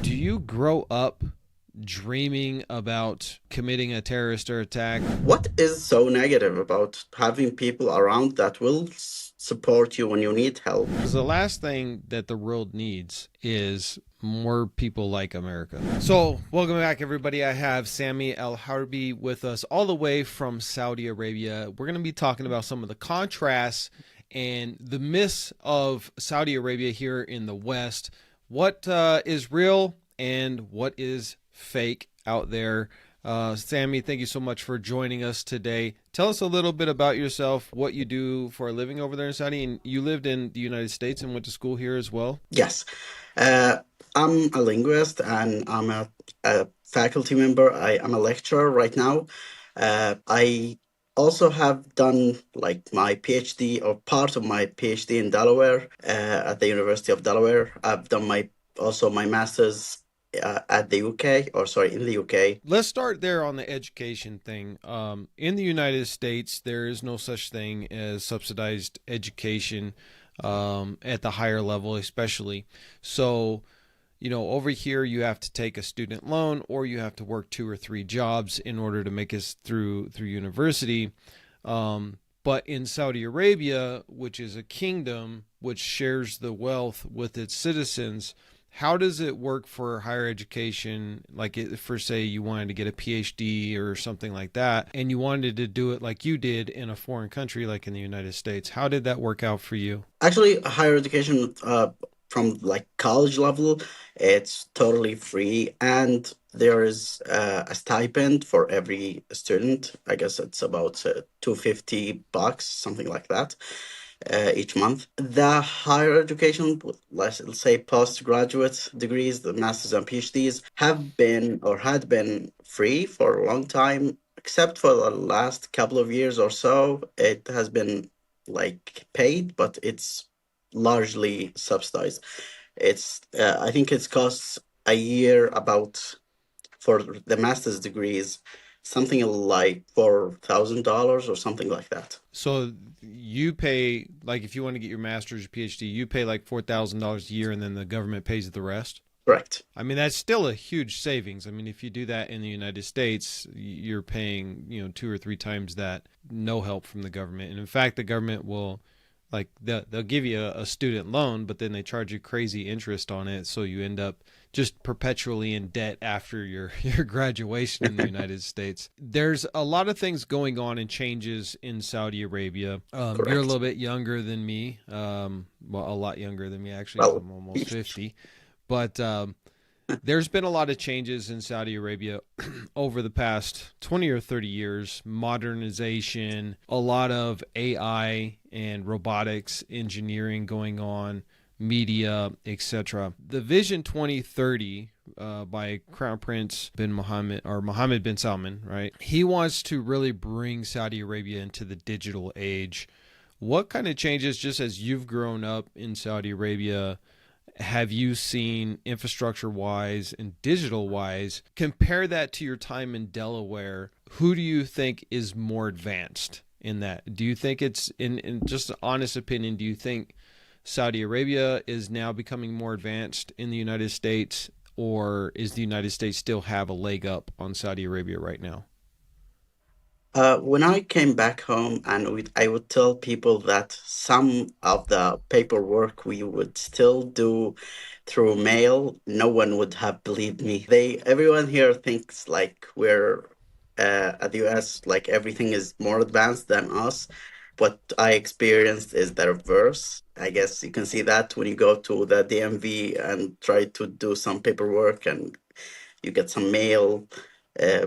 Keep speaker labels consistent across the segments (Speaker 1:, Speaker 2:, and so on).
Speaker 1: Do you grow up dreaming about committing a terrorist or attack?
Speaker 2: What is so negative about having people around that will support you when you need help?
Speaker 1: Because the last thing that the world needs is more people like America. So, welcome back, everybody. I have Sami El-Harbi with us all the way from Saudi Arabia. We're going to be talking about some of the contrasts and the myths of Saudi Arabia here in the West. What is real and what is fake out there. Sami, thank you so much for joining us today. Tell us a little bit about yourself, what you do for a living over there in Saudi, and you lived in the United States and went to school here as well?
Speaker 2: Yes. I'm a linguist and I'm a faculty member. I am a lecturer right now. I also have done like my PhD or part of my PhD in Delaware at the University of Delaware. I've done my master's at the UK, in the UK.
Speaker 1: Let's start there on the education thing. In the United States, there is no such thing as subsidized education at the higher level, especially. So, over here you have to take a student loan or you have to work 2 or 3 jobs in order to make it through university. But in Saudi Arabia, which is a kingdom which shares the wealth with its citizens, how does it work for higher education? Like for say you wanted to get a PhD or something like that, and you wanted to do it like you did in a foreign country, like in the United States. How did that work out for you?
Speaker 2: Actually, higher education from like college level, it's totally free, and there is a stipend for every student. I guess it's about $250, something like that. Each month. The higher education, let's say postgraduate degrees, the masters and PhDs, have been or had been free for a long time, except for the last couple of years or so. It has been like paid, but it's largely subsidized. I think it costs a year about, for the master's degrees, something like $4,000 or something like that.
Speaker 1: So you pay, like if you want to get your master's or PhD, you pay like $4,000 a year and then the government pays the rest?
Speaker 2: Correct.
Speaker 1: I mean, that's still a huge savings. I mean, if you do that in the United States, you're paying, 2 or 3 times that, no help from the government. And in fact, the government will, like, they'll give you a student loan, but then they charge you crazy interest on it. So you end up just perpetually in debt after your graduation in the United States. There's a lot of things going on and changes in Saudi Arabia. You're a little bit younger than me. Well, a lot younger than me, actually.
Speaker 2: Well,
Speaker 1: I'm almost 50. But there's been a lot of changes in Saudi Arabia over the past 20 or 30 years. Modernization, a lot of AI and robotics engineering going on, media, etc. The Vision 2030 by Crown Prince bin Mohammed bin Salman, right? He wants to really bring Saudi Arabia into the digital age. What kind of changes, just as you've grown up in Saudi Arabia, have you seen infrastructure-wise and digital-wise? Compare that to your time in Delaware. Who do you think is more advanced in that? Do you think it's, in just an honest opinion, do you think Saudi Arabia is now becoming more advanced in the United States, or is the United States still have a leg up on Saudi Arabia right now?
Speaker 2: When I came back home, and I would tell people that some of the paperwork we would still do through mail, no one would have believed me. Everyone here thinks like we're at the US, like everything is more advanced than us. What I experienced is the reverse. I guess you can see that when you go to the DMV and try to do some paperwork, and you get some mail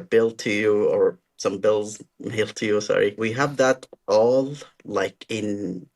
Speaker 2: billed to you, or some bills mailed to you. Sorry, we have that all like in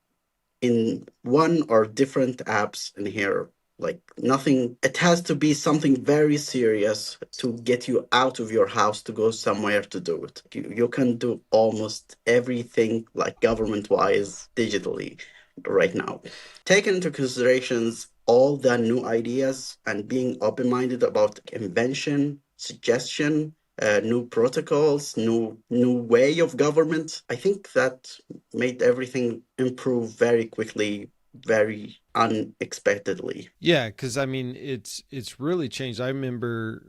Speaker 2: one or different apps in here. Like nothing, it has to be something very serious to get you out of your house to go somewhere to do it. You can do almost everything like government wise digitally right now. Take into considerations all the new ideas and being open-minded about invention, suggestion, new protocols, new way of government. I think that made everything improve very quickly very unexpectedly.
Speaker 1: Yeah, because I mean, it's really changed. I remember,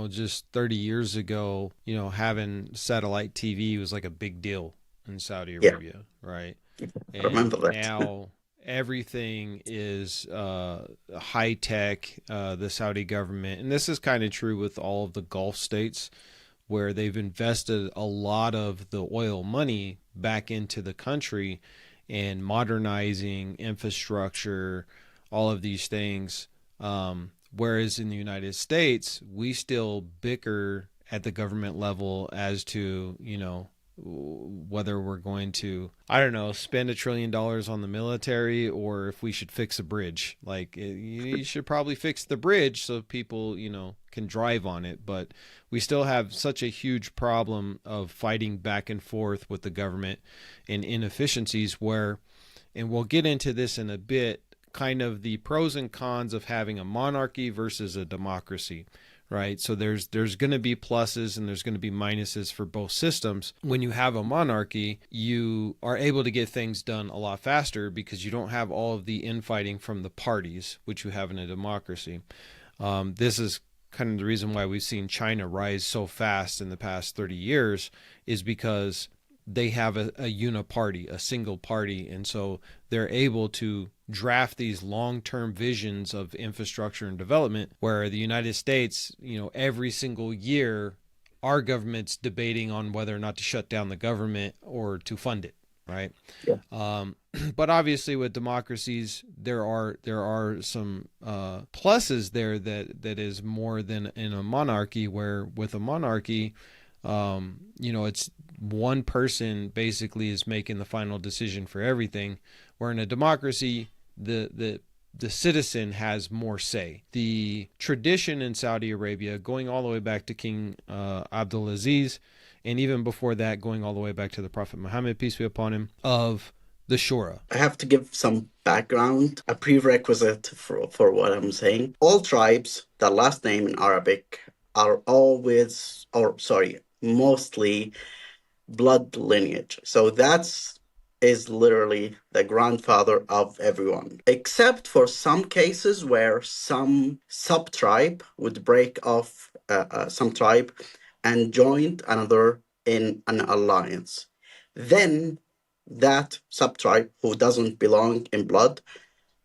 Speaker 1: just 30 years ago, having satellite TV was like a big deal in Saudi
Speaker 2: Yeah,
Speaker 1: Arabia, right?
Speaker 2: I remember
Speaker 1: And
Speaker 2: that.
Speaker 1: now everything is high tech. The Saudi government, and this is kind of true with all of the Gulf states, where they've invested a lot of the oil money back into the country and modernizing infrastructure, all of these things. Whereas in the United States, we still bicker at the government level as to, whether we're going to, I don't know, spend $1 trillion on the military or if we should fix a bridge. Like, you should probably fix the bridge so people, can drive on it. But we still have such a huge problem of fighting back and forth with the government and inefficiencies where, and we'll get into this in a bit, kind of the pros and cons of having a monarchy versus a democracy, right? So there's going to be pluses and there's going to be minuses for both systems. When you have a monarchy, you are able to get things done a lot faster because you don't have all of the infighting from the parties, which you have in a democracy. This is kind of the reason why we've seen China rise so fast in the past 30 years is because they have a uniparty, a single party. And so they're able to draft these long-term visions of infrastructure and development, where the United States, every single year, our government's debating on whether or not to shut down the government or to fund it, right?
Speaker 2: Yeah.
Speaker 1: But obviously with democracies, there are some pluses there that is more than in a monarchy, where with a monarchy, it's one person basically is making the final decision for everything, where in a democracy, the citizen has more say. The tradition in Saudi Arabia, going all the way back to King Abdulaziz, and even before that, going all the way back to the Prophet Muhammad, peace be upon him, of the Shura.
Speaker 2: I have to give some background, a prerequisite for what I'm saying. All tribes, the last name in Arabic, are always, or sorry, mostly blood lineage. So that's is literally the grandfather of everyone, except for some cases where some sub tribe would break off some tribe and join another in an alliance. Then that sub tribe who doesn't belong in blood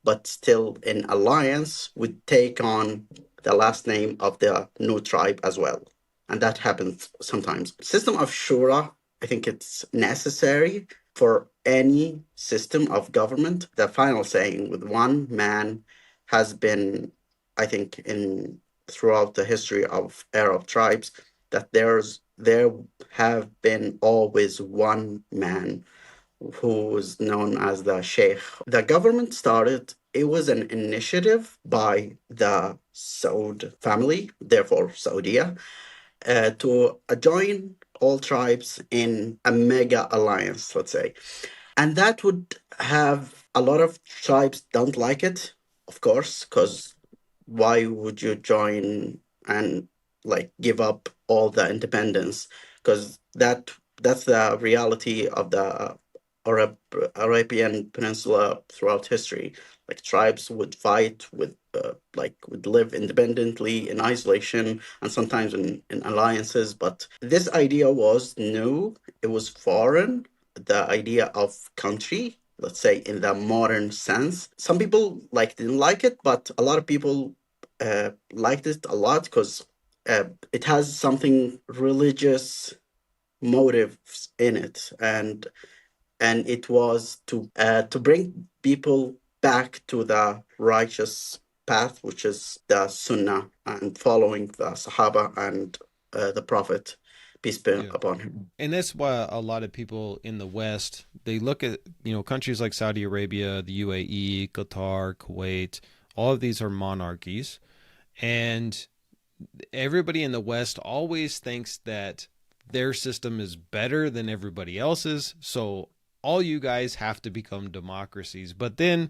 Speaker 2: but still in alliance would take on the last name of the new tribe as well. And that happens sometimes. System of shura, I think it's necessary for any system of government. The final saying with one man has been, I think, in throughout the history of Arab tribes, that there have been always one man who is known as the Sheikh. The government started, it was an initiative by the Saud family, therefore Saudiya, to join all tribes in a mega alliance, let's say. And that would have a lot of tribes don't like it, of course, because why would you join and like give up all the independence? Because that's the reality of the Arab, Arabian Peninsula throughout history. Like tribes would fight with, would live independently in isolation and sometimes in alliances. But this idea was new. It was foreign. The idea of country, let's say in the modern sense. Some people didn't like it, but a lot of people liked it a lot because it has something religious motives in it, and it was to bring people back to the righteous path, which is the Sunnah, and following the Sahaba and the Prophet, peace be
Speaker 1: Yeah.
Speaker 2: upon him.
Speaker 1: And that's why a lot of people in the West, they look at, countries like Saudi Arabia, the UAE, Qatar, Kuwait, all of these are monarchies. And everybody in the West always thinks that their system is better than everybody else's. So all you guys have to become democracies. But then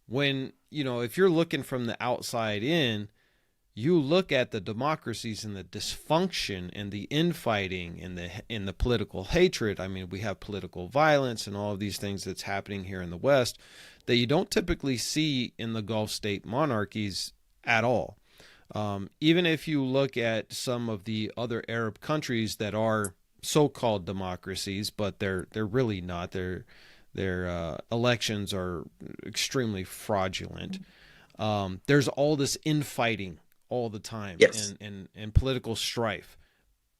Speaker 1: when, if you're looking from the outside in, you look at the democracies and the dysfunction and the infighting and the political hatred. I mean, we have political violence and all of these things that's happening here in the West that you don't typically see in the Gulf state monarchies at all. Even if you look at some of the other Arab countries that are so-called democracies, but they're really not. Their elections are extremely fraudulent. There's all this infighting all the time,
Speaker 2: Yes.
Speaker 1: and political strife.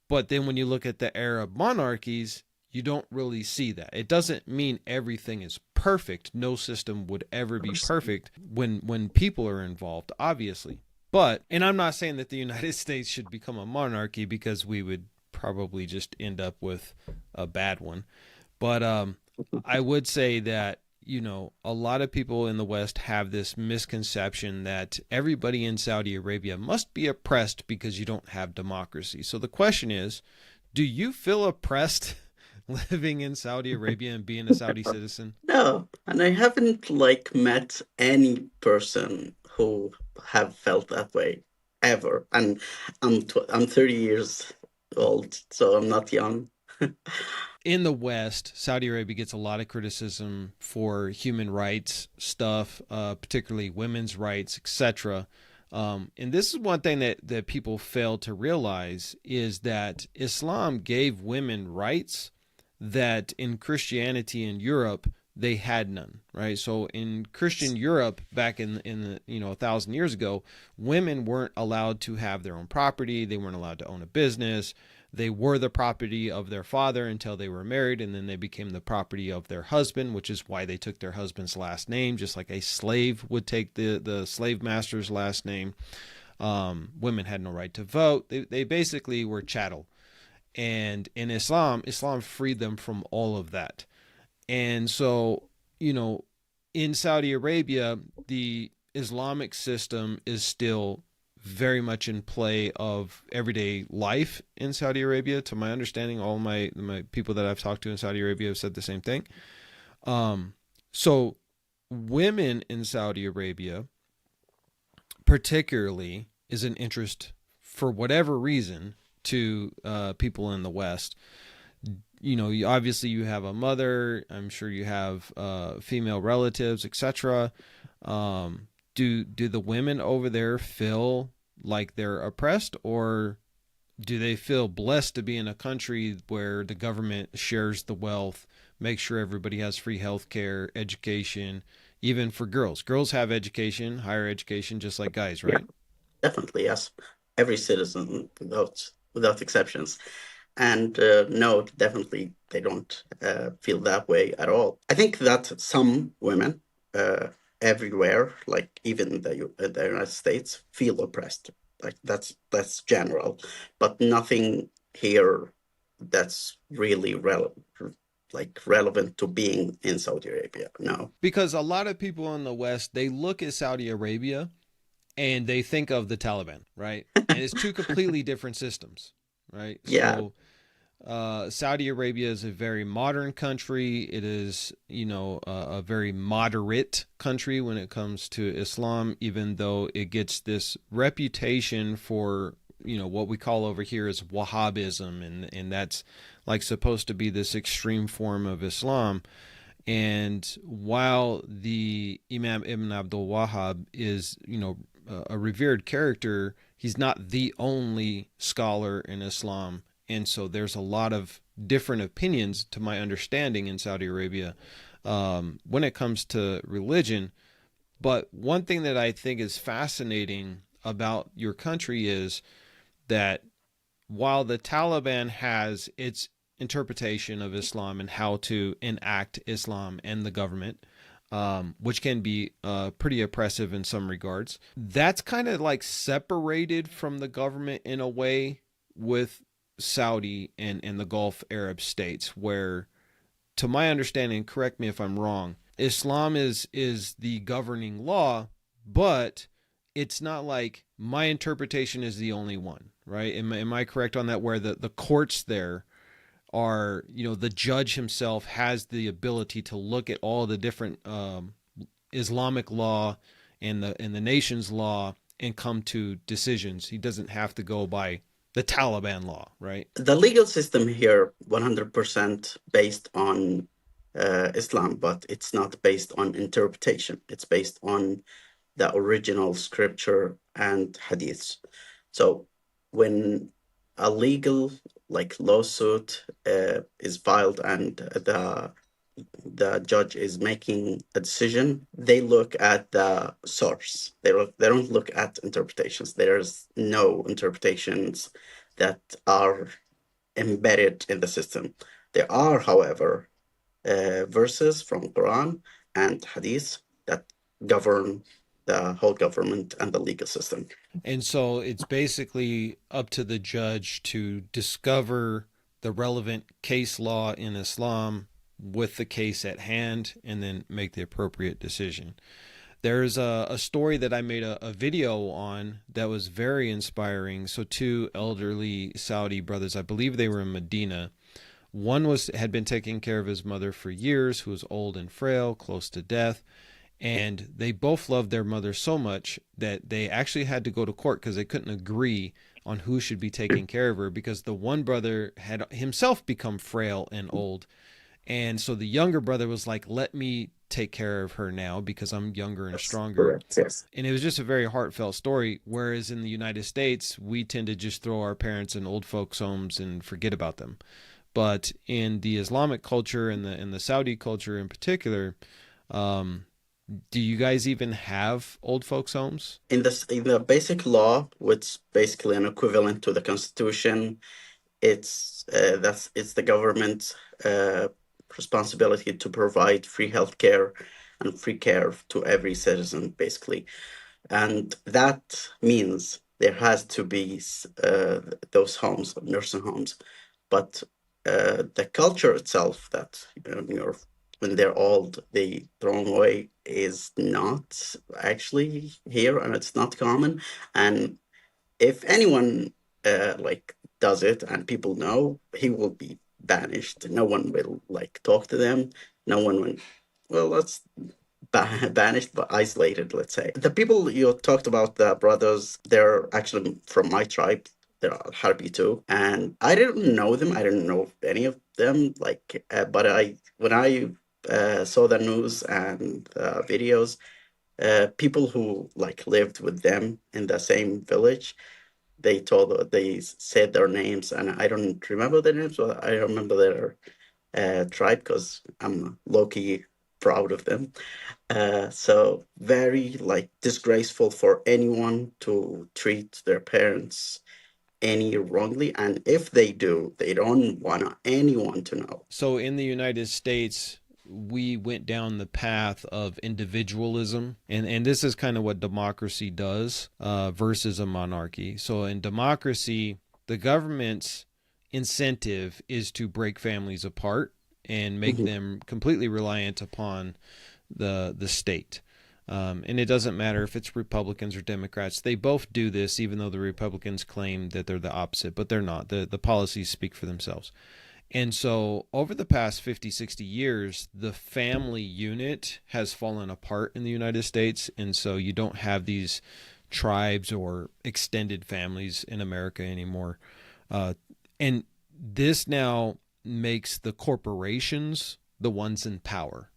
Speaker 1: But then when you look at the Arab monarchies, you don't really see that. It doesn't mean everything is perfect. No system would ever be perfect when people are involved, obviously. But, and I'm not saying that the United States should become a monarchy, because we would probably just end up with a bad one. But I would say that, a lot of people in the West have this misconception that everybody in Saudi Arabia must be oppressed because you don't have democracy. So the question is, do you feel oppressed living in Saudi Arabia and being a Saudi citizen?
Speaker 2: No, and I haven't met any person who have felt that way ever. And I'm 30 years old, so I'm not young.
Speaker 1: In the West, Saudi Arabia gets a lot of criticism for human rights stuff, particularly women's rights, etc. And this is one thing that people fail to realize, is that Islam gave women rights that in Christianity in Europe they had none, right? So in Christian Europe back in the 1,000 years ago, women weren't allowed to have their own property. They weren't allowed to own a business. They were the property of their father until they were married, and then they became the property of their husband, which is why they took their husband's last name, just like a slave would take the slave master's last name. Women had no right to vote. They basically were chattel. And in Islam freed them from all of that. And so, in Saudi Arabia, the Islamic system is still very much in play of everyday life in Saudi Arabia. To my understanding, all my people that I've talked to in Saudi Arabia have said the same thing. So women in Saudi Arabia particularly is an interest, for whatever reason, to people in the West. Obviously you have a mother. I'm sure you have female relatives, etc. Do the women over there feel like they're oppressed, or do they feel blessed to be in a country where the government shares the wealth, makes sure everybody has free health care, education, even for girls? Girls have education, higher education, just like guys, right?
Speaker 2: Yeah, definitely, yes. Every citizen, without exceptions. And no, definitely they don't feel that way at all. I think that some women everywhere, even the United States, feel oppressed. That's general, but nothing here that's really relevant to being in Saudi Arabia. No.
Speaker 1: Because a lot of people in the West, they look at Saudi Arabia and they think of the Taliban, right? And it's two completely different systems, right?
Speaker 2: Yeah.
Speaker 1: So Saudi Arabia is a very modern country. It is, a very moderate country when it comes to Islam, even though it gets this reputation for, what we call over here is Wahhabism. And that's supposed to be this extreme form of Islam. And while the Imam Ibn Abdul Wahhab is, a revered character, he's not the only scholar in Islam. And so there's a lot of different opinions, to my understanding, in Saudi Arabia when it comes to religion. But one thing that I think is fascinating about your country is that while the Taliban has its interpretation of Islam and how to enact Islam and the government, which can be pretty oppressive in some regards, that's kind of separated from the government in a way with Saudi and the Gulf Arab states, where, to my understanding, correct me if I'm wrong, Islam is the governing law, but it's not like my interpretation is the only one, right? Am I correct on that, where the courts there are, the judge himself has the ability to look at all the different Islamic law and the nation's law and come to decisions. He doesn't have to go by the Taliban law, right?
Speaker 2: The legal system here, 100% based on Islam, but it's not based on interpretation. It's based on the original scripture and hadiths. So when a legal lawsuit is filed and the judge is making a decision, they look at the source. They don't look at interpretations. There's no interpretations that are embedded in the system. There are, however, verses from Quran and Hadith that govern the whole government and the legal system.
Speaker 1: And so it's basically up to the judge to discover the relevant case law in Islam with the case at hand and then make the appropriate decision. There's a story that I made a video on that was very inspiring. So two elderly Saudi brothers, I believe they were in Medina. One had been taking care of his mother for years, who was old and frail, close to death. And they both loved their mother so much that they actually had to go to court because they couldn't agree on who should be taking care of her, because the one brother had himself become frail and old. And so the younger brother was like, let me take care of her now because I'm younger and stronger.
Speaker 2: Correct, yes.
Speaker 1: And it was just a very heartfelt story. Whereas in the United States, we tend to just throw our parents in old folks' homes and forget about them. But in the Islamic culture and the Saudi culture in particular, do you guys even have old folks' homes?
Speaker 2: In the basic law, which is basically an equivalent to the Constitution, it's the government's responsibility to provide free healthcare and free care to every citizen, basically. And that means there has to be those homes, nursing homes. But the culture itself that when they're old, they throw them away is not actually here, and it's not common. And if anyone does it and people know, he will be banished. No one will talk to them. No one will. Well, let's banished but isolated. Let's say the people you talked about, the brothers, they're actually from my tribe. They're Harbi too, and I didn't know them. I didn't know any of them. But when I saw the news and videos, people who lived with them in the same village, they said their names, and I don't remember their names, but I remember their tribe because I'm low-key proud of them. So very disgraceful for anyone to treat their parents any wrongly, and if they do, they don't want anyone to know.
Speaker 1: So in the United States, we went down the path of individualism, and this is kind of what democracy does versus a monarchy. So in democracy, the government's incentive is to break families apart and make them completely reliant upon the state. And it doesn't matter if it's Republicans or Democrats. They both do this, even though the Republicans claim that they're the opposite, but they're not. The policies speak for themselves. And so over the past 50, 60 years, the family unit has fallen apart in the United States. And so you don't have these tribes or extended families in America anymore. And this now makes the corporations the ones in power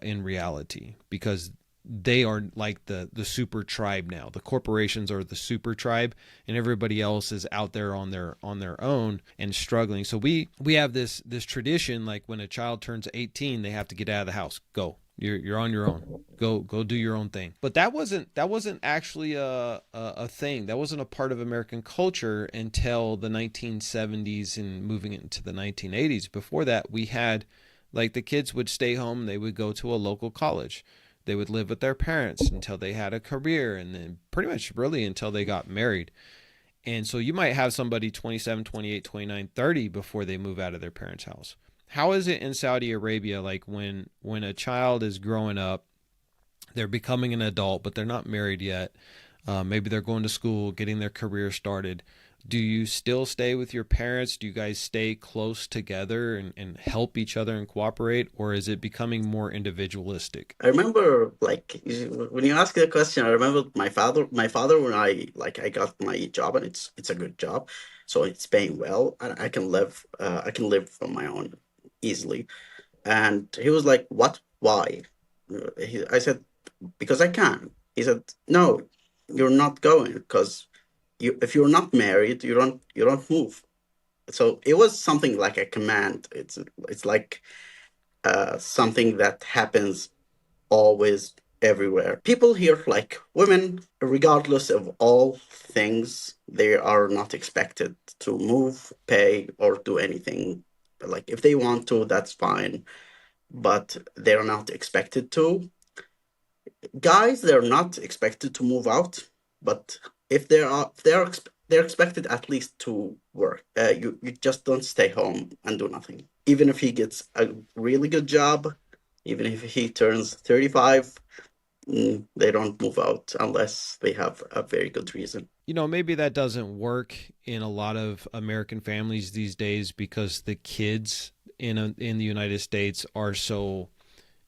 Speaker 1: in reality, because they are like the super tribe now. The corporations are the super tribe, and everybody else is out there on their own and struggling. So we have this tradition, like when a child turns 18, they have to get out of the house. Go. You're on your own. Go do your own thing. But that wasn't actually a thing. That wasn't a part of American culture until the 1970s and moving into the 1980s. Before that, we had the kids would stay home. They would go to a local college. They would live with their parents until they had a career, and then pretty much really until they got married. And so you might have somebody 27, 28, 29, 30 before they move out of their parents' house. How is it in Saudi Arabia, when a child is growing up, they're becoming an adult, but they're not married yet. Maybe they're going to school, getting their career started. Do you still stay with your parents? Do you guys stay close together and help each other and cooperate? Or is it becoming more individualistic?
Speaker 2: I remember, like, when you ask the question, I remember my father. My father, when I got my job, and it's a good job, so it's paying well, and I can live. I can live on my own easily. And he was like, "What? Why?" I said, "Because I can." He said, "No, you're not going because if you're not married, you don't move." So it was something like a command. It's like something that happens always, everywhere. People here, like women, regardless of all things, they are not expected to move, pay, or do anything. Like if they want to, that's fine, but they're not expected to. Guys, they're not expected to move out, but they're expected at least to work. You just don't stay home and do nothing. Even if he gets a really good job, even if he turns 35, they don't move out unless they have a very good reason.
Speaker 1: Maybe that doesn't work in a lot of American families these days because the kids in the United States are so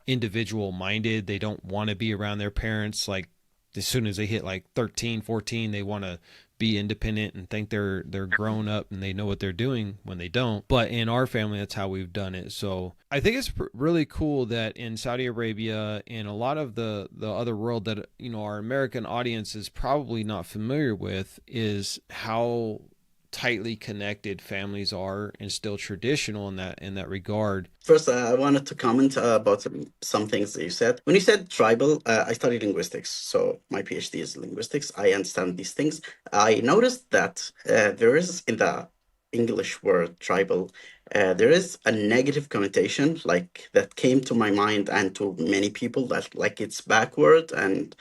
Speaker 1: individual minded. They don't want to be around their parents. Like as soon as they hit like 13, 14, they want to be independent and think they're grown up and they know what they're doing when they don't. But in our family, that's how we've done it. So I think it's really cool that in Saudi Arabia and a lot of the other world that our American audience is probably not familiar with is how tightly connected families are and still traditional in that regard.
Speaker 2: First, I wanted to comment about some things that you said. When you said tribal, I studied linguistics, so my PhD is linguistics. I understand these things. I noticed that there is in the English word tribal, there is a negative connotation like that came to my mind and to many people that like it's backward and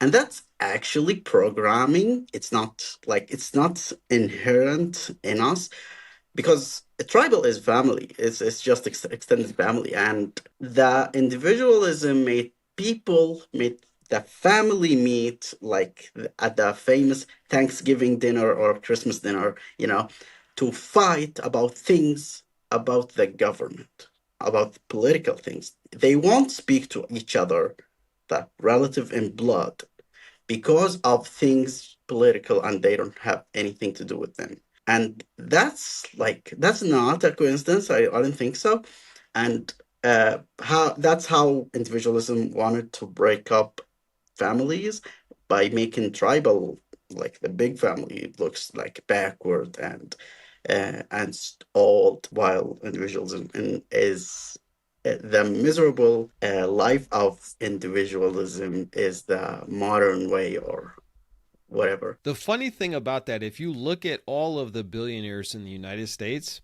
Speaker 2: that's actually programming. It's not inherent in us because a tribal is family. It's just extended family, and the individualism made the family meet like at the famous Thanksgiving dinner or Christmas dinner, to fight about things about the government, about political things. They won't speak to each other, the relative in blood, because of things political and they don't have anything to do with them. And that's not a coincidence. I don't think so. And that's how individualism wanted to break up families by making tribal, like the big family looks like backward and old, while individualism is the miserable life of individualism is the modern way or whatever.
Speaker 1: The funny thing about that, if you look at all of the billionaires in the United States,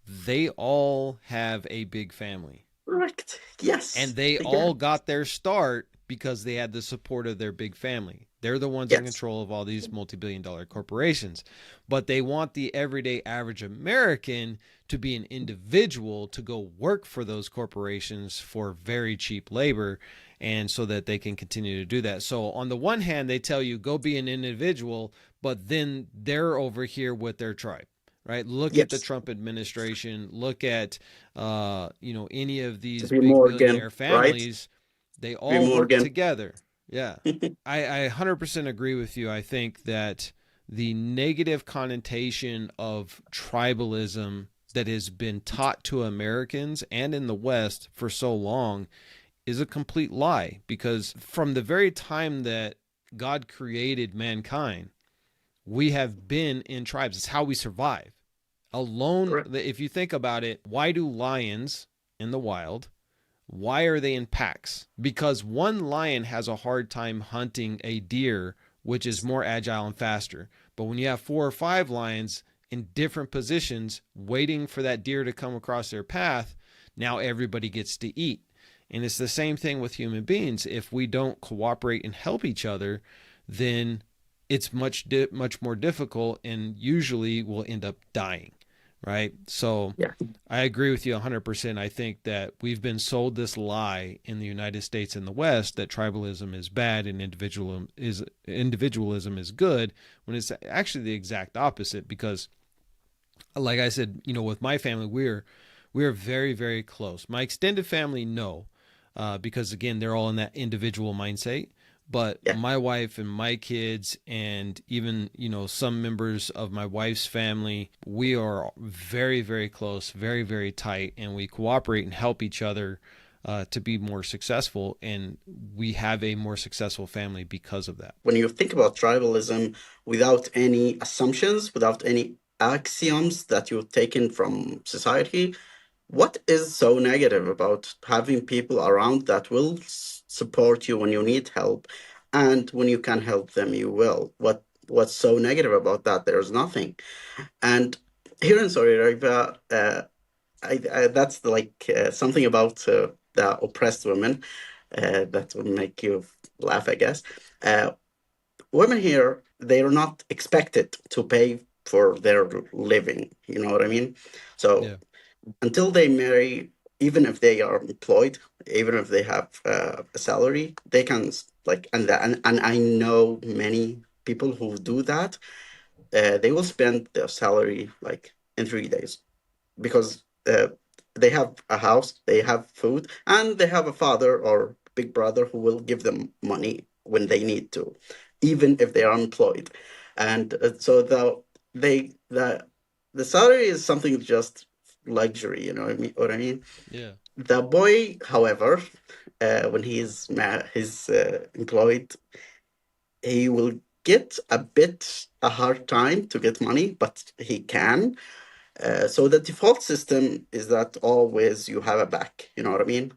Speaker 1: they all have a big family.
Speaker 2: Correct. Yes.
Speaker 1: And they all got their start because they had the support of their big family. They're the ones in
Speaker 2: Yes.
Speaker 1: control of all these multi-billion-dollar corporations. But they want the everyday average American to be an individual to go work for those corporations for very cheap labor, and so that they can continue to do that. So on the one hand, they tell you go be an individual, but then they're over here with their tribe. Right. Look at the
Speaker 2: Yes.
Speaker 1: Trump administration. Look at any of these
Speaker 2: Be
Speaker 1: big
Speaker 2: Morgan,
Speaker 1: billionaire
Speaker 2: right?
Speaker 1: families. They
Speaker 2: Be
Speaker 1: all work
Speaker 2: Morgan.
Speaker 1: together. Yeah. I 100% agree with you. I think that the negative connotation of tribalism that has been taught to Americans and in the West for so long is a complete lie, because from the very time that God created mankind, we have been in tribes. It's how we survive. Alone,
Speaker 2: Correct.
Speaker 1: if you think about it, why do lions in the wild, why are they in packs? Because one lion has a hard time hunting a deer, which is more agile and faster. But when you have 4 or 5 lions in different positions waiting for that deer to come across their path, now everybody gets to eat. And it's the same thing with human beings. If we don't cooperate and help each other, then it's much more difficult, and usually we'll end up dying. right? So
Speaker 2: Yeah.
Speaker 1: I agree with you 100%. I think that we've been sold this lie in the United States and the West that tribalism is bad and individualism is good, when it's actually the exact opposite. Because, like I said, with my family, we're very, very close. My extended family, no, because again, they're all in that individual mindset. But
Speaker 2: Yeah.
Speaker 1: my wife and my kids, and even some members of my wife's family, we are very, very close, very, very tight, and we cooperate and help each other to be more successful. And we have a more successful family because of that.
Speaker 2: When you think about tribalism without any assumptions, without any axioms that you've taken from society, what is so negative about having people around that will support you when you need help, and when you can help them, you will? What's so negative about that? There's nothing. And here in Saudi Arabia, that's like something about the oppressed women that will make you laugh, I guess. Uh, Women here, they are not expected to pay for their living. You know what I mean? So
Speaker 1: Yeah.
Speaker 2: until they marry, even if they are employed, even if they have a salary, they can like, and I know many people who do that. They will spend their salary like in 3 days, because they have a house, they have food, and they have a father or big brother who will give them money when they need to, even if they are employed. And so the salary is something just luxury, you know what I mean?
Speaker 1: Yeah.
Speaker 2: The boy, however, when he's employed, he will get a hard time to get money, but he can. So the default system is that always you have a back. You know what I mean?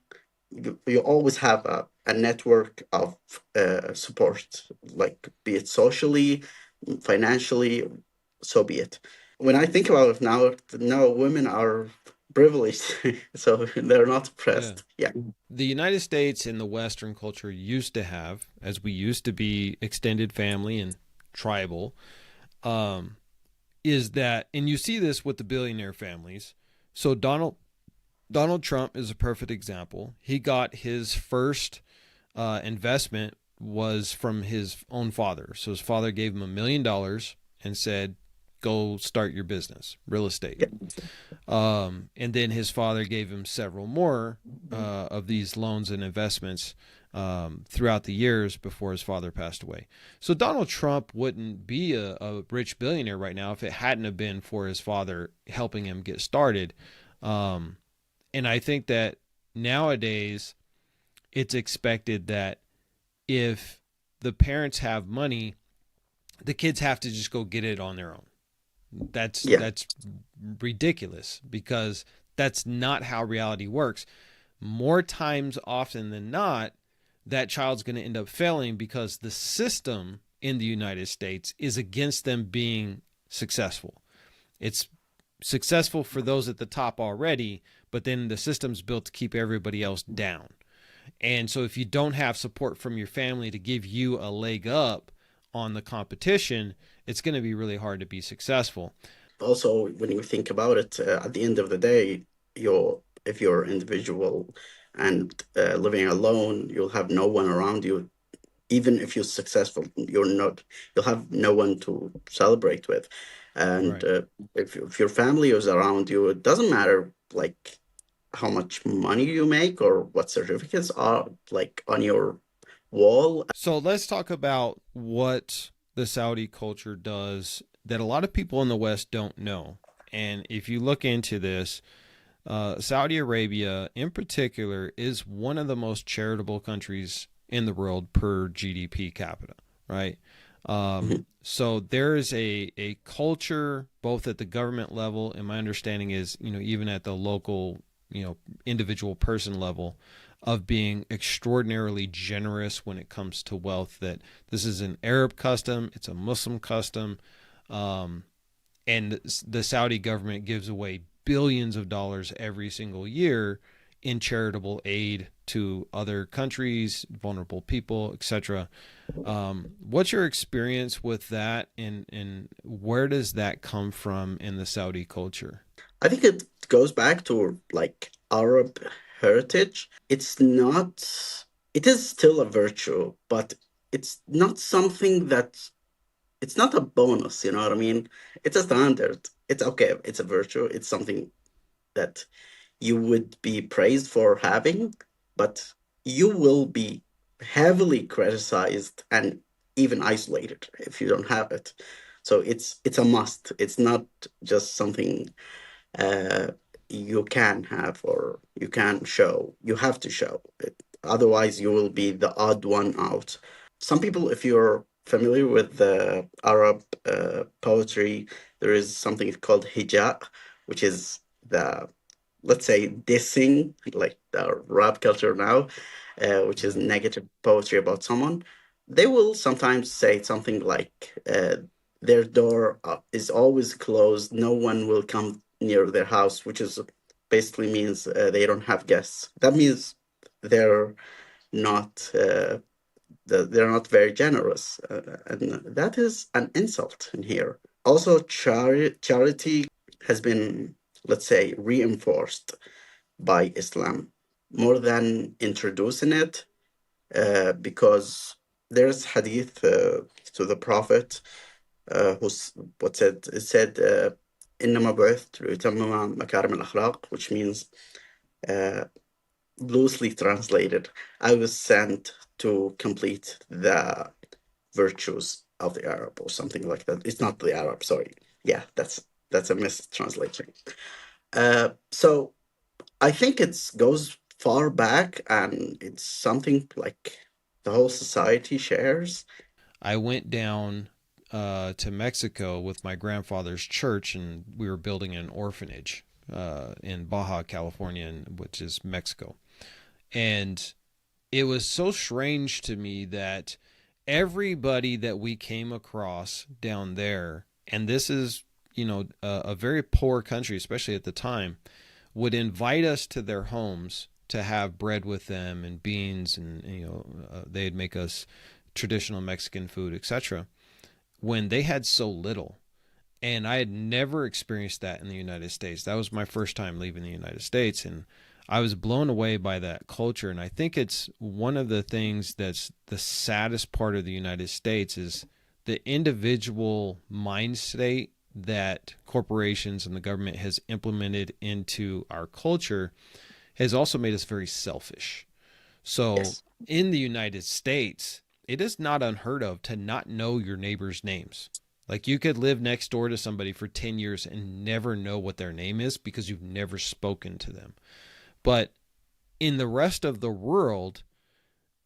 Speaker 2: You always have a network of support, like be it socially, financially, so be it. When I think about it now, no, women are privileged, so they're not
Speaker 1: Yeah.
Speaker 2: oppressed. Yeah.
Speaker 1: The United States and the Western culture used to have, as we used to be extended family and tribal, um, is that, and you see this with the billionaire families. So Donald Trump is a perfect example. He got his first investment was from his own father. So his father gave him $1 million and said, "Go start your business, real estate."
Speaker 2: Yeah.
Speaker 1: And then his father gave him several more of these loans and investments throughout the years before his father passed away. So Donald Trump wouldn't be a rich billionaire right now if it hadn't have been for his father helping him get started. And I think that nowadays it's expected that if the parents have money, the kids have to just go get it on their own.
Speaker 2: Yeah.
Speaker 1: That's ridiculous, because that's not how reality works. More times often than not, that child's going to end up failing because the system in the United States is against them being successful. It's successful for those at the top already, but then the system's built to keep everybody else down. And so if you don't have support from your family to give you a leg up on the competition, it's going to be really hard to be successful.
Speaker 2: Also, when you think about it, at the end of the day, if you're individual and living alone, you'll have no one around you. Even if you're successful, you'll have no one to celebrate with. And
Speaker 1: Right.
Speaker 2: if your family is around you, it doesn't matter like how much money you make or what certificates are like on your wall.
Speaker 1: So let's talk about what the Saudi culture does that a lot of people in the West don't know. And if you look into this, Saudi Arabia in particular is one of the most charitable countries in the world per GDP capita, right?
Speaker 2: Mhm.
Speaker 1: So there is a culture both at the government level, and my understanding is, even at the local, individual person level, of being extraordinarily generous when it comes to wealth. That this is an Arab custom, it's a Muslim custom, um, and the Saudi government gives away billions of dollars every single year in charitable aid to other countries, vulnerable people, etc. What's your experience with that, and where does that come from in the Saudi culture?
Speaker 2: I think it goes back to like Arab heritage. It is still a virtue, but it's not something that, it's not a bonus, you know what I mean? It's a standard. It's okay, it's a virtue. It's something that you would be praised for having, but you will be heavily criticized and even isolated if you don't have it. So it's a must. It's not just something uh, you can have or you can show. You have to show it. Otherwise, you will be the odd one out. Some people, if you're familiar with the Arab poetry, there is something called hijab, which is the, let's say, dissing, like the rap culture now, which is negative poetry about someone. They will sometimes say something like, their door is always closed, no one will come near their house, which is basically means they don't have guests. That means they're not they're not very generous, and that is an insult in here. Also, charity has been, let's say, reinforced by Islam more than introducing it, because there's hadith to the Prophet who's what said it said إنما بعثت لأتمم مكارم الأخلاق, which means, uh, loosely translated, I was sent to complete the virtues of the Arab or something like that. It's not the Arab, sorry. Yeah, that's a mistranslation. So I think it goes far back, and it's something like the whole society shares.
Speaker 1: I went down to Mexico with my grandfather's church, and we were building an orphanage in Baja California, which is Mexico. And it was so strange to me that everybody that we came across down there, and this is, a very poor country, especially at the time, would invite us to their homes to have bread with them and beans, and they'd make us traditional Mexican food, etc., when they had so little. And I had never experienced that in the United States. That was my first time leaving the United States, and I was blown away by that culture. And I think it's one of the things that's the saddest part of the United States is the individual mind state that corporations and the government has implemented into our culture has also made us very selfish. So
Speaker 2: Yes.
Speaker 1: in the United States, it is not unheard of to not know your neighbor's names. Like, you could live next door to somebody for 10 years and never know what their name is because you've never spoken to them. But in the rest of the world,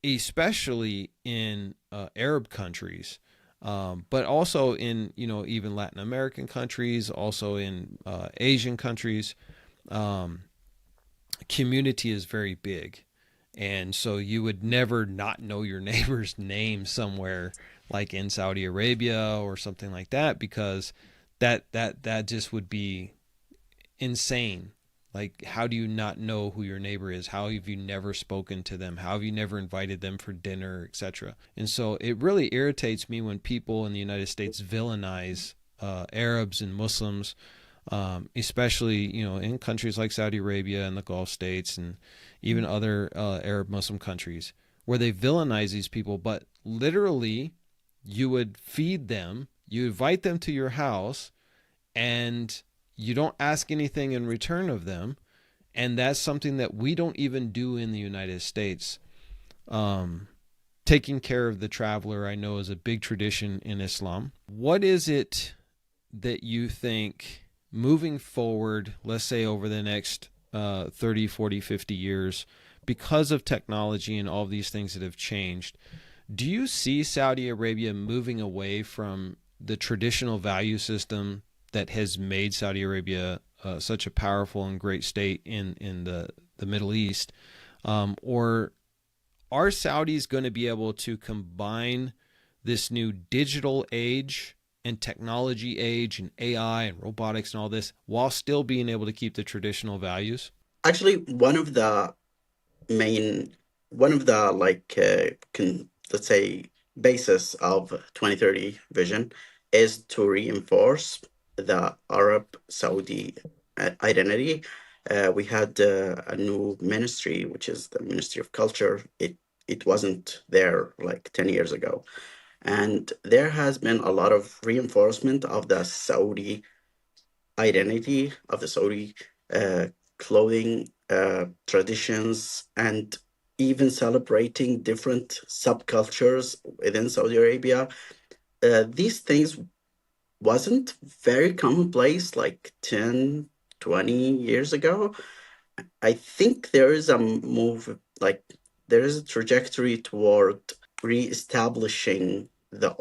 Speaker 1: especially in Arab countries, but also in, even Latin American countries, also in Asian countries, community is very big. And so you would never not know your neighbor's name somewhere like in Saudi Arabia or something like that, because that just would be insane. Like, how do you not know who your neighbor is? How have you never spoken to them? How have you never invited them for dinner, etc.? And so it really irritates me when people in the United States villainize Arabs and Muslims, especially, in countries like Saudi Arabia and the Gulf states and even other Arab Muslim countries, where they villainize these people. But literally, you would feed them, you invite them to your house, and you don't ask anything in return of them. And that's something that we don't even do in the United States. Taking care of the traveler, I know, is a big tradition in Islam. What is it that you think moving forward, let's say over the next 30, 40, 50 years, because of technology and all of these things that have changed, do you see Saudi Arabia moving away from the traditional value system that has made Saudi Arabia such a powerful and great state in the Middle East? Or are Saudis going to be able to combine this new digital age and technology age and AI and robotics and all this while still being able to keep the traditional values?
Speaker 2: Actually, one of the main one of the let's say basis of 2030 vision is to reinforce the Arab Saudi identity. We had a new ministry, which is the Ministry of Culture. It wasn't there like 10 years ago. And there has been a lot of reinforcement of the Saudi identity, of the Saudi uh, clothing traditions, and even celebrating different subcultures within Saudi Arabia. These things wasn't very commonplace like 10, 20 years ago. I think there is a move, like there is a trajectory toward re-establishing the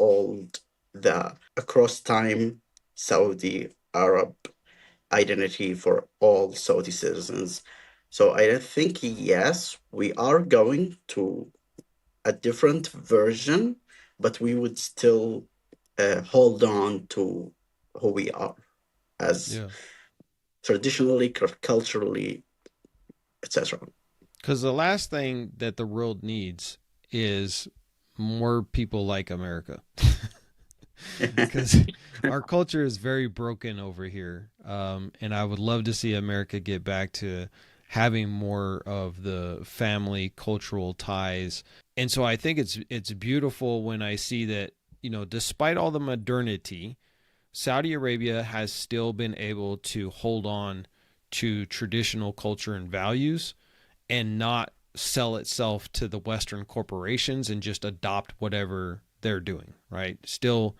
Speaker 2: across time Saudi Arab identity for all Saudi citizens. So I think, yes, we are going to a different version, but we would still hold on to who we are as
Speaker 1: Yeah.
Speaker 2: traditionally, culturally, etc.
Speaker 1: Because the last thing that the world needs is more people like America. Because our culture is very broken over here. And I would love to see America get back to having more of the family cultural ties. And so I think it's beautiful when I see that, despite all the modernity, Saudi Arabia has still been able to hold on to traditional culture and values and not sell itself to the Western corporations and just adopt whatever they're doing, right? Still,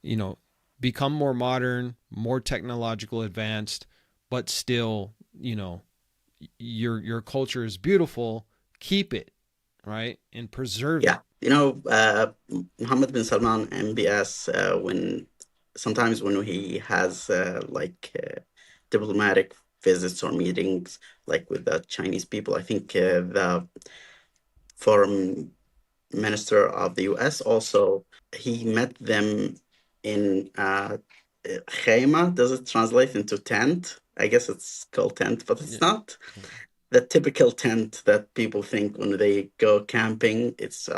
Speaker 1: you know, become more modern, more technological advanced, but still, your culture is beautiful. Keep it, right? And preserve
Speaker 2: Yeah,
Speaker 1: it.
Speaker 2: Mohammed bin Salman, MBS, when sometimes when he has diplomatic visits or meetings, like with the Chinese people, I think the foreign minister of the US also, he met them in Khayma. Does it translate into tent? I guess it's called tent, but it's
Speaker 1: Yeah.
Speaker 2: not the typical tent that people think when they go camping. It's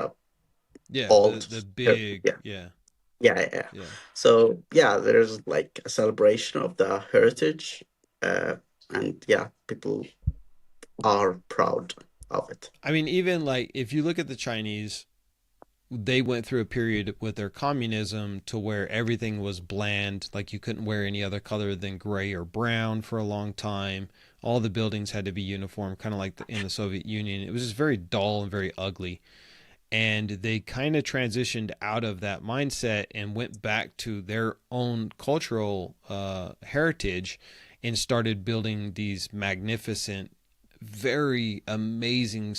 Speaker 1: Yeah, the
Speaker 2: old.
Speaker 1: the
Speaker 2: Yeah,
Speaker 1: big, yeah.
Speaker 2: yeah.
Speaker 1: Yeah.
Speaker 2: So yeah, there's like a celebration of the heritage, uh, and yeah, people are proud of it.
Speaker 1: I mean, even like if you look at the Chinese, they went through a period with their communism to where everything was bland, like you couldn't wear any other color than gray or brown for a long time. All the buildings had to be uniform, kind of like in the Soviet Union. It was just very dull and very ugly. And they kind of transitioned out of that mindset and went back to their own cultural heritage and started building these magnificent, very amazing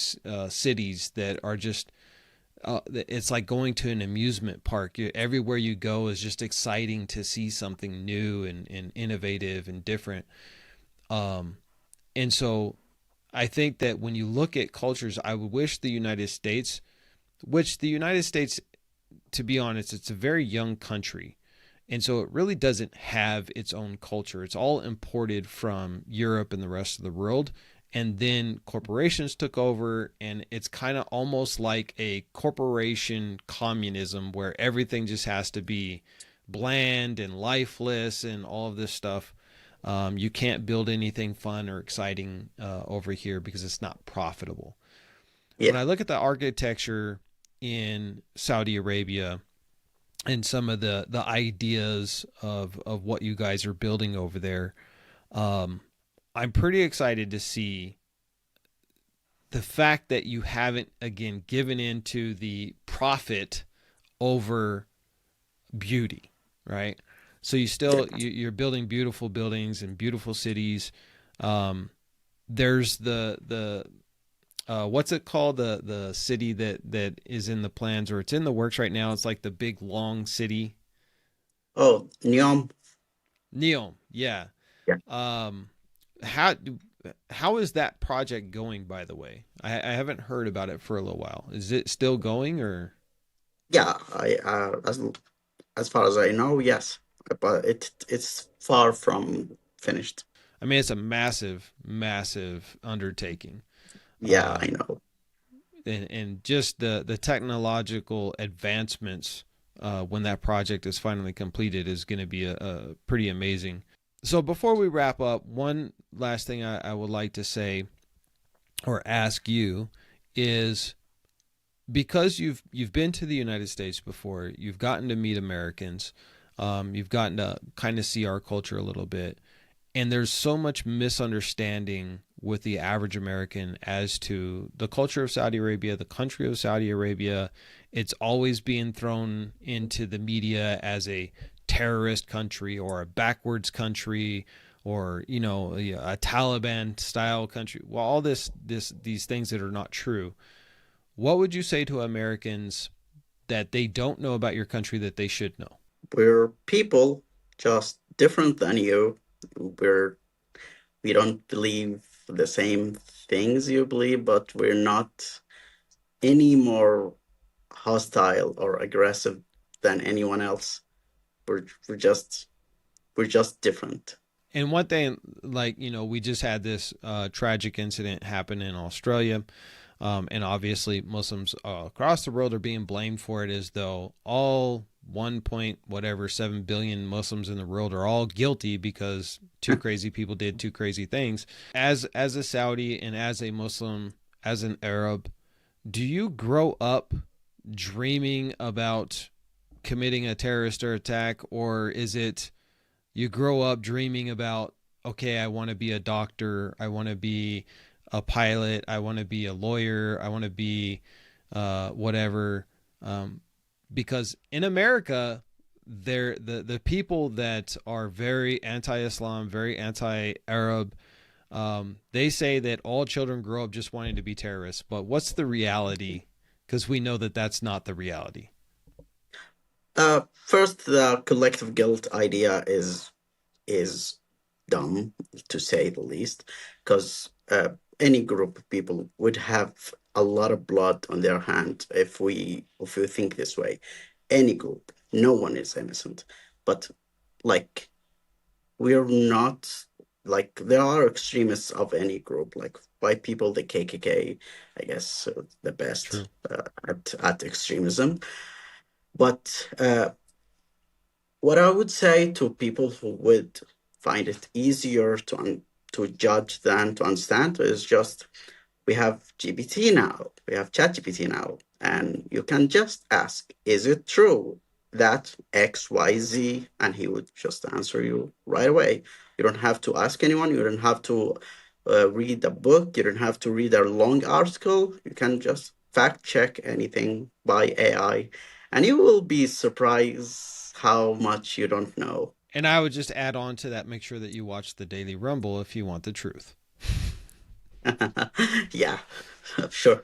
Speaker 1: cities that are just it's like going to an amusement park. Everywhere you go is just exciting to see something new and innovative and different. Um, and so I think that when you look at cultures, I would wish the United States, which the United States, to be honest, it's a very young country. And so it really doesn't have its own culture. It's all imported from Europe and the rest of the world. And then corporations took over, and it's kind of almost like a corporation communism where everything just has to be bland and lifeless and all of this stuff. You can't build anything fun or exciting over here because it's not profitable. When
Speaker 2: Yeah,
Speaker 1: I look at the architecture in Saudi Arabia, and some of the ideas of what you guys are building over there. Um, I'm pretty excited to see the fact that you haven't again given into the profit over beauty, right? So
Speaker 2: yeah.
Speaker 1: you're building beautiful buildings and beautiful cities. Um, there's the what's it called, the city that is in the plans or it's in the works right now. It's like the big long city.
Speaker 2: Oh, Neom.
Speaker 1: Neom, yeah.
Speaker 2: Yeah,
Speaker 1: Um, how how is that project going? By the way, I haven't heard about it for a little while. Is it still going or?
Speaker 2: yeah. As far as I know, yes, but it's far from finished.
Speaker 1: I mean, it's a massive, massive undertaking.
Speaker 2: Yeah, I know.
Speaker 1: And just the technological advancements when that project is finally completed is going to be a pretty amazing. So before we wrap up, one last thing I would like to say or ask you is, because you've been to the United States before, you've gotten to meet Americans, you've gotten to kind of see our culture a little bit, and there's so much misunderstanding with the average American as to the culture of Saudi Arabia, the country of Saudi Arabia. It's always being thrown into the media as a terrorist country or a backwards country, or a Taliban style country. Well, all these things that are not true. What would you say to Americans that they don't know about your country that they should know?
Speaker 2: We're people just different than you. We're we don't believe the same things you believe, but we're not any more hostile or aggressive than anyone else. We're we're just we're just different.
Speaker 1: And one thing, like, we just had this tragic incident happen in Australia. And obviously, Muslims across the world are being blamed for it, as though all 1 point whatever 7 billion Muslims in the world are all guilty because two crazy people did two crazy things. As a Saudi and as a Muslim, as an Arab, do you grow up dreaming about committing a terrorist attack, or is it you grow up dreaming about, okay, I want to be a doctor, I want to be a pilot, I want to be a lawyer, I want to be whatever, because in America, the people that are very anti-Islam, very anti-Arab, they say that all children grow up just wanting to be terrorists. But what's the reality? Because we know that that's not the reality.
Speaker 2: First, the collective guilt idea is dumb, to say the least, because any group of people would have a lot of blood on their hand if we think this way. Any group, no one is innocent, but like we're not like there are extremists of any group, like white people, the KKK, I guess the best
Speaker 1: True.
Speaker 2: at extremism. But what I would say to people who would find it easier to judge than to understand is just we have GPT now, we have ChatGPT now, and you can just ask, is it true that X, Y, Z? And he would just answer you right away. You don't have to ask anyone, you don't have to read a book, you don't have to read a long article. You can just fact check anything by AI, and you will be surprised how much you don't know.
Speaker 1: And I would just add on to that, make sure that you watch the Daily Rumble if you want the truth.
Speaker 2: Yeah, sure.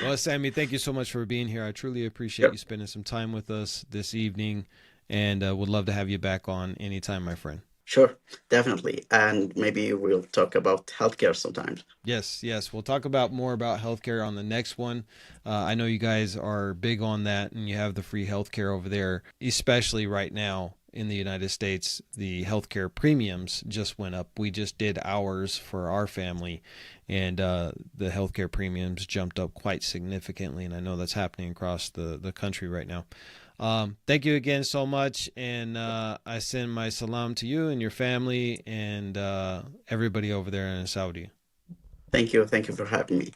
Speaker 1: Well, Sammy, thank you so much for being here. I truly appreciate
Speaker 2: Sure.
Speaker 1: you spending some time with us this evening, and would love to have you back on anytime, my friend.
Speaker 2: Sure, definitely. And maybe we'll talk about healthcare sometimes.
Speaker 1: Yes, yes. We'll talk about more about healthcare on the next one. I know you guys are big on that, and you have the free healthcare over there, especially right now in the United States. The healthcare premiums just went up. We just did ours for our family, and the healthcare premiums jumped up quite significantly. And I know that's happening across the country right now. Thank you again so much, and I send my salam to you and your family and everybody over there in Saudi.
Speaker 2: Thank you. Thank you for having me.